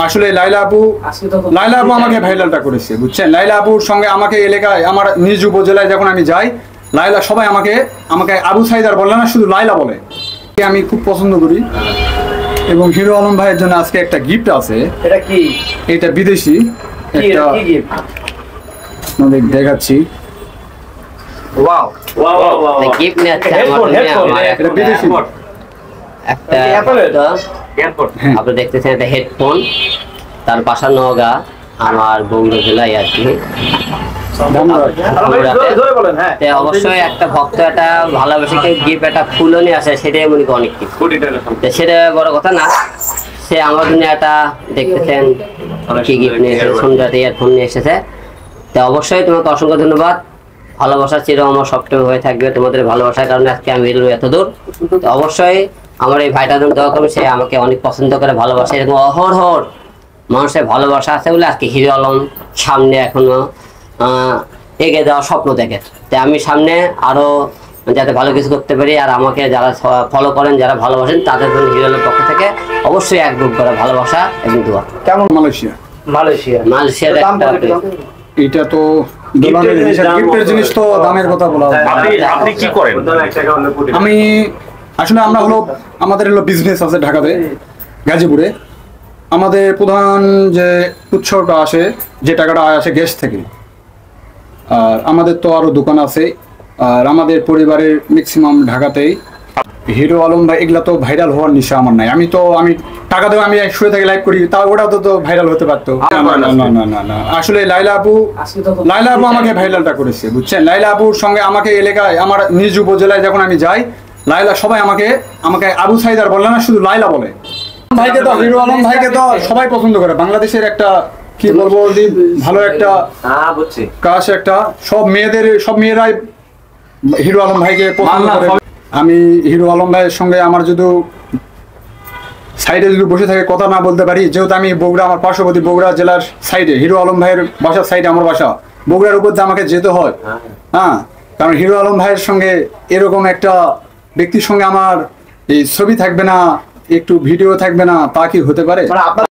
আসলে লাইলা আপু আমাকে ভাইরালটা করেছে, বুঝছেন? লাইলা আপুর সঙ্গে আমাকে এলাকায় আমার নিজ উপজেলায় যখন আমি যাই, লাইলা সবাই আমাকে আবু সাইদার বলে না, শুধু লাইলা বলে। আমি খুব পছন্দ করি এবং হিরো আলম ভাইয়ের জন্য আজকে একটা গিফট আছে। এটা কি? এটা বিদেশি একটা দেখাচ্ছি। ওয়াও ওয়াও ওয়াও, গিফট নিয়ে আছে এটা বিদেশি একটা এয়ারপোর্ট। আপনি দেখতেছেন একটা হেডফোন, তার বাসা নওগাঁ, আমার বগুড়া জেলায় আর কি। অবশ্যই একটা ভক্ত একটা ভালোবাসে গিফট একটা ফুলও নিয়ে আসে, সেটাই মনে করি অনেক কিছু, সেটা বড় কথা না। সে আমার জন্য একটা দেখতেছেন কি গিফট নিয়ে এসেছে, সুন্দর ইয়ারফোন নিয়ে এসেছে। তো অবশ্যই তোমাকে অসংখ্য ধন্যবাদ। ভালোবাসা চির আমার সবসময় হয়ে থাকবে, তোমাদের ভালোবাসার কারণে আজকে আমি এলো এত দূর। তো অবশ্যই আমার এই ভাইটার জন্য দোয়া করবে, সে আমাকে অনেক পছন্দ করে, ভালোবাসে। এরকম অহরহর মানুষের ভালোবাসা আছে বলে আজকে হিরো আলম সামনে এখনো এগিয়ে যাওয়ার স্বপ্ন দেখে। তাই আমি সামনে আরো যাতে ভালো কিছু করতে পারি, আর আমাকে যারা ফলো করেন, যারা ভালোবাসেন, তাদের জন্য হিরো আলমের পক্ষ থেকে অবশ্যই এক গ্রুপ করে ভালোবাসা এবং দোয়া। কেমন মালয়েশিয়ার এটা তো গিফটের জিনিস, তো দামের কথা বলা। আপনি কি করেন? আমি আসলে আমাদের হলো বিজনেস আছে ঢাকাতে, গাজীপুরে। আমাদের প্রধান যে উৎসটা আসে, যে টাকাটা আসে গ্যাস থেকে। আর আমাদের তো আরো দোকান আছে, আর আমাদের পরিবারের ম্যাক্সিমাম ঢাকাতেই। হিরো আলম ভাই এগুলা তো ভাইরাল হওয়ার নিশা আমার নাই। আমি টাকা দেবো, আমি শুয়ে থেকে লাইভ করি, তাও ওটাও তো ভাইরাল হতে পারতো। না, আসলে লাইলা আপু আমাকে ভাইরালটা করেছে, বুঝছেন? লাইলা আপুর সঙ্গে আমাকে এলাকায় আমার নিজ উপজেলায় যখন আমি যাই, লাইলা সবাই আমাকে আবু সাইদার বলে না, শুধু লাইলা বলে। ভাইকে তো, হিরো আলম ভাইকে তো সবাই পছন্দ করে। বাংলাদেশের একটা কি বলবো, ভালো একটা কাজ, একটা সব মেয়েরাই হিরো আলম ভাইকে পছন্দ করে। আমি হিরো আলম ভাইয়ের সঙ্গে আমার যদি সাইডে বসে থাকে, কথা না বলতে পারি, যেহেতু আমি বগুড়া, আমার পার্শ্ববর্তী বগুড়া জেলার সাইডে, হিরো আলম ভাইয়ের বাসার সাইডে আমার বাসা, বগুড়ার উপর দিয়ে আমাকে যেতে হয়। হ্যাঁ, কারণ হিরো আলম ভাইয়ের সঙ্গে এরকম একটা ব্যক্তির সঙ্গে আমার এই ছবি থাকবে না, একটু ভিডিও থাকবে না, তা কি হতে পারে?